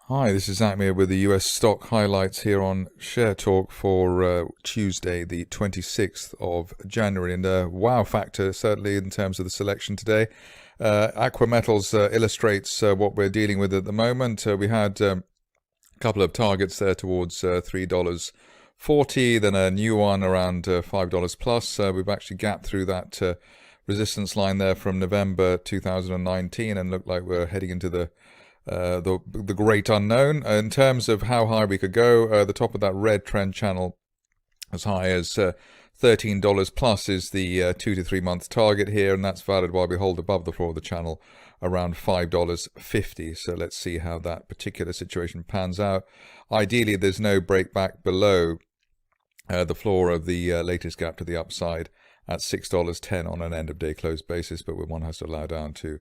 Hi, this is Aqms with the US stock highlights here on Share Talk for Tuesday, the 26th of January. And wow factor, certainly in terms of the selection today. Aqua Metals illustrates what we're dealing with at the moment. We had a couple of targets there towards $3.40, then a new one around $5 plus. We've actually gapped through that resistance line there from November 2019 and look like we're heading into the great unknown. In terms of how high we could go, the top of that red trend channel as high as $13 plus is the 2 to 3 month target here, and that's valid while we hold above the floor of the channel around $5.50. So let's see how that particular situation pans out. Ideally, there's no break back below the floor of the latest gap to the upside at $6.10 on an end of day close basis, but one has to allow down to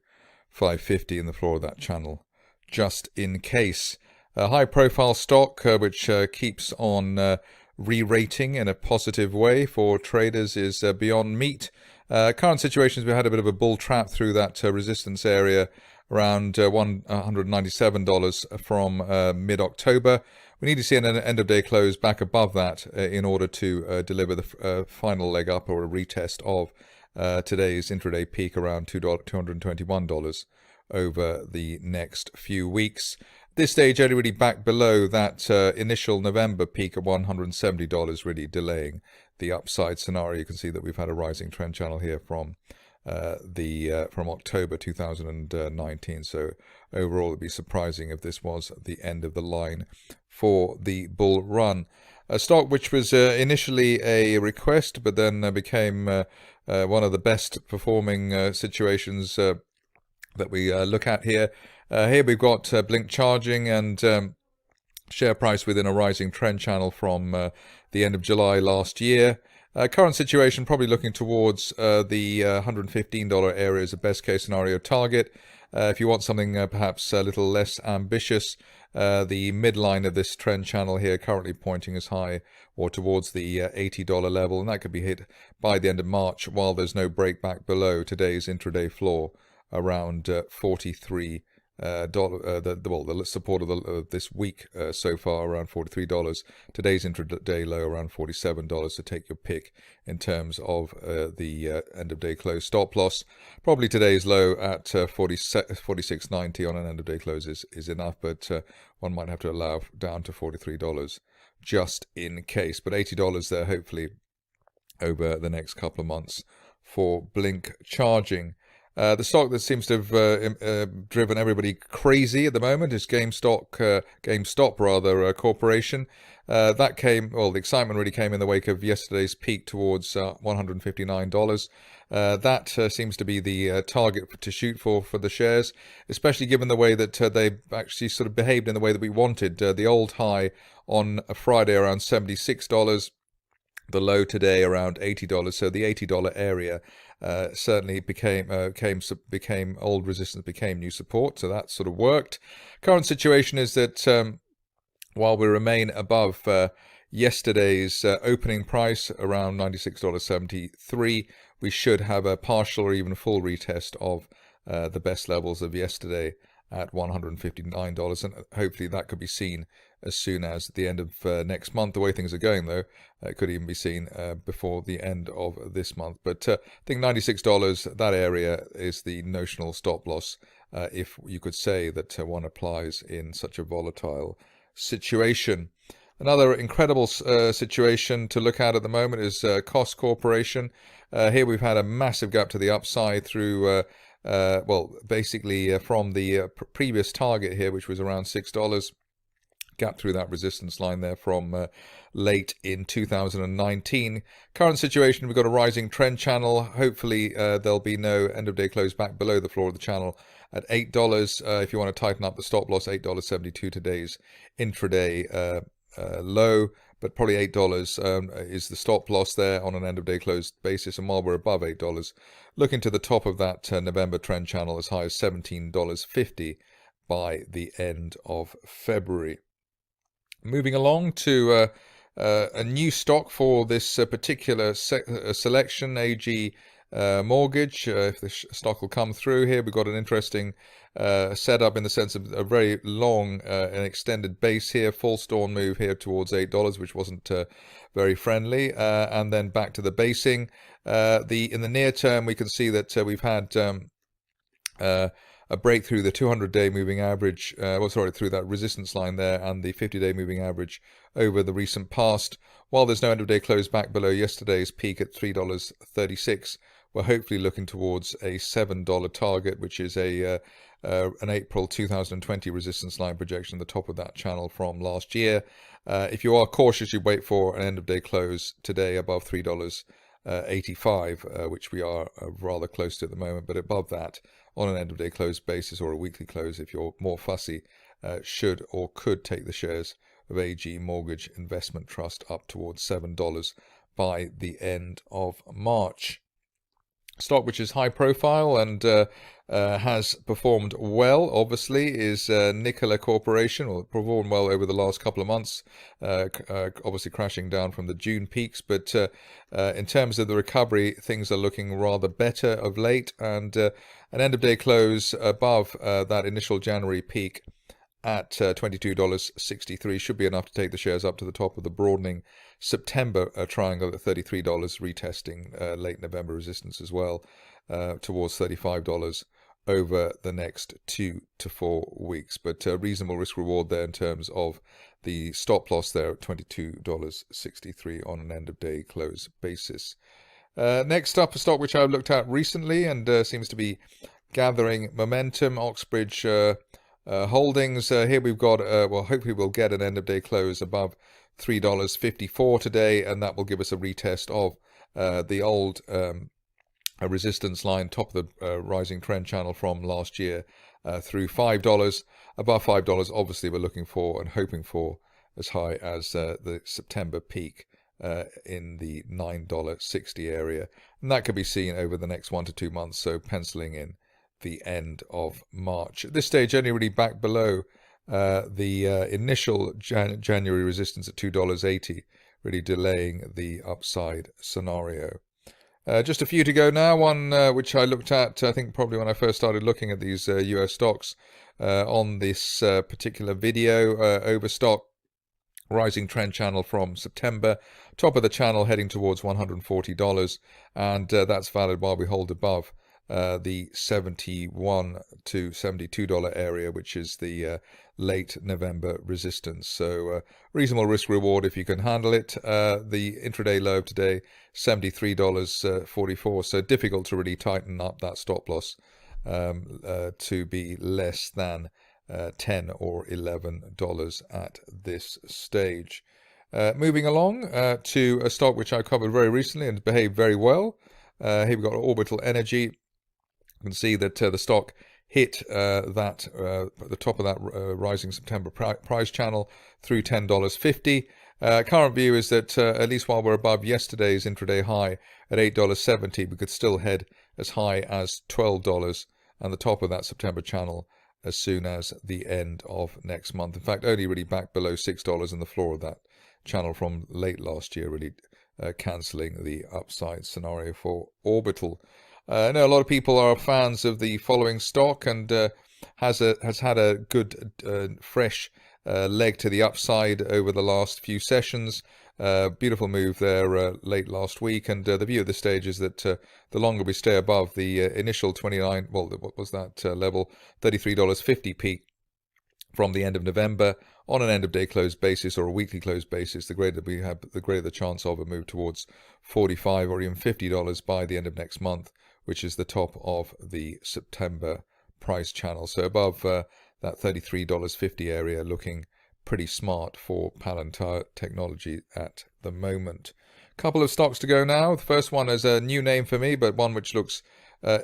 $5.50 in the floor of that channel just in case. A high profile stock which keeps on re-rating in a positive way for traders is Bynd Meat. Current situations, we had a bit of a bull trap through that resistance area around $197 from mid-October. We need to see an end of day close back above that in order to deliver the final leg up or a retest of today's intraday peak around $221 over the next few weeks. At this stage, only really back below that initial November peak of $170, really delaying the upside scenario. You can see that we've had a rising trend channel here from October 2019. So overall, it'd be surprising if this was the end of the line for the bull run. A stock which was initially a request, but then became one of the best performing situations that we look at here. Here we've got Blink charging and share price within a rising trend channel from the end of July last year. Current situation probably looking towards the $115 area as a best case scenario target. If you want something perhaps a little less ambitious, the midline of this trend channel here currently pointing as high or towards the $80 level, and that could be hit by the end of March while there's no break back below today's intraday floor around $43. The support of this week so far around $43. Today's intraday low around $47. To take your pick in terms of the end of day close stop loss. Probably today's low at $46.90 on an end of day close is enough, but one might have to allow down to $43 just in case. But $80 there hopefully over the next couple of months for Blink charging. The stock that seems to have driven everybody crazy at the moment is GameStop Corporation. The excitement really came in the wake of yesterday's peak towards $159. That seems to be the target to shoot for the shares, especially given the way that they actually sort of behaved in the way that we wanted. The old high on a Friday around $76. The low today around $80, so the $80 area certainly became old resistance, became new support, so that sort of worked. Current situation is that while we remain above yesterday's opening price around $96.73, we should have a partial or even full retest of the best levels of yesterday at $159, and hopefully that could be seen as soon as the end of next month. The way things are going, though, it could even be seen before the end of this month. But I think $96, that area is the notional stop loss, if you could say that one applies in such a volatile situation. Another incredible situation to look at the moment is Koss Corporation. Here we've had a massive gap to the upside through basically from the previous target here, which was around $6, gap through that resistance line there from late in 2019. Current situation, we've got a rising trend channel. Hopefully there'll be no end of day close back below the floor of the channel at $8. If you want to tighten up the stop loss, $8.72 today's intraday low, but probably $8 is the stop loss there on an end of day close basis. And while we're above $8, looking to the top of that November trend channel as high as $17.50 by the end of February. Moving along to a new stock for this particular selection, AG mortgage, if the stock will come through here. We've got an interesting setup in the sense of a very long and extended base here, full storm move here towards $8, which wasn't very friendly, and then back to the basing. In the near term, we can see that we've had a break through the 200-day moving average, through that resistance line there, and the 50-day moving average over the recent past. While there's no end-of-day close back below yesterday's peak at $3.36, we're hopefully looking towards a $7 target, which is an April 2020 resistance line projection, the top of that channel from last year. If you are cautious, you wait for an end-of-day close today above $3.85, which we are rather close to at the moment, but above that on an end-of-day close basis or a weekly close, if you're more fussy, should or could take the shares of AG Mortgage Investment Trust up towards $7 by the end of March. Stock which is high profile and has performed well, obviously, is Nkla Corporation, or performed well over the last couple of months, obviously crashing down from the June peaks. But in terms of the recovery, things are looking rather better of late, and an end-of-day close above that initial January peak at $22.63 should be enough to take the shares up to the top of the broadening September triangle at $33, retesting late November resistance as well towards $35 over the next 2 to 4 weeks. But reasonable risk reward there in terms of the stop loss there at $22.63 on an end of day close basis. Next up, a stock which I've looked at recently and seems to be gathering momentum, Oxbr holdings. Here we've got, hopefully we'll get an end of day close above $3.54 today, and that will give us a retest of the old resistance line, top of the rising trend channel from last year through $5. Above $5, obviously, we're looking for and hoping for as high as the September peak in the $9.60 area. And that could be seen over the next 1 to 2 months, so penciling in the end of March. At this stage, only really back below the initial January resistance at $2.80, really delaying the upside scenario. Just a few to go now. One which I looked at, I think probably when I first started looking at these US stocks on this particular video, Overstock, rising trend channel from September, top of the channel heading towards $140, and that's valid while we hold above the $71 to $72 area, which is the late November resistance. So reasonable risk reward if you can handle it. The intraday low of today, $73.44. So difficult to really tighten up that stop loss to be less than $10 or $11 at this stage. Moving along to a stock which I covered very recently and behaved very well. Here we've got Orbital Energy. You can see that the stock hit the top of that rising September price channel through $10.50. Current view is that at least while we're above yesterday's intraday high at $8.70, we could still head as high as $12 and the top of that September channel as soon as the end of next month. In fact, only really back below $6 in the floor of that channel from late last year, really cancelling the upside scenario for Orbital. I know a lot of people are fans of the following stock and has had a good fresh leg to the upside over the last few sessions. Beautiful move there late last week, and the view at this stage is that the longer we stay above the initial 29, well, what was that level, $33.50 peak from the end of November on an end of day close basis or a weekly close basis, the greater we have, the greater the chance of a move towards $45 or even $50 by the end of next month, which is the top of the September price channel. So above that $33.50 area, looking pretty smart for Pltr technology at the moment. Couple of stocks to go now. The first one is a new name for me, but one which looks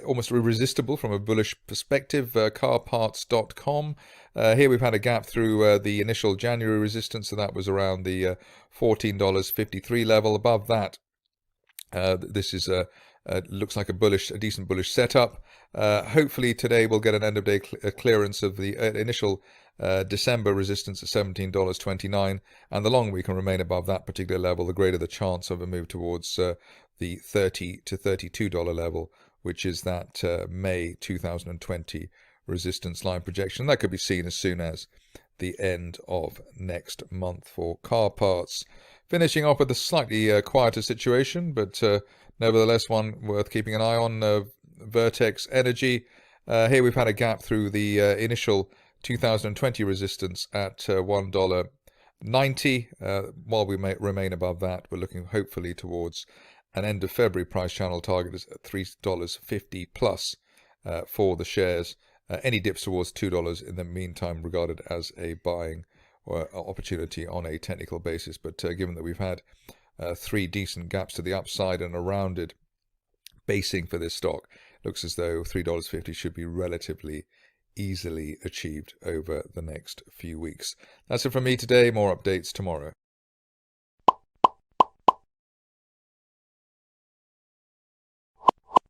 almost irresistible from a bullish perspective, carparts.com. Here we've had a gap through the initial January resistance, so that was around the $14.53 level. Above that, this is looks like a decent bullish setup. Hopefully today we'll get an end of day clearance of the initial December resistance at $17.29, and the longer we can remain above that particular level, the greater the chance of a move towards the $30 to $32 level, which is that May 2020 resistance line projection. That could be seen as soon as the end of next month for car parts. Finishing off with a slightly quieter situation, but nevertheless one worth keeping an eye on, Vertex Energy. Here we've had a gap through the initial 2020 resistance at $1.90. While we may remain above that, we're looking hopefully towards an end of February price channel target is at $3.50 plus for the shares. Any dips towards $2 in the meantime regarded as a buying opportunity on a technical basis. But given that we've had 3 decent gaps to the upside and a rounded basing for this stock, looks as though $3.50 should be relatively easily achieved over the next few weeks. That's it from me today. More updates tomorrow.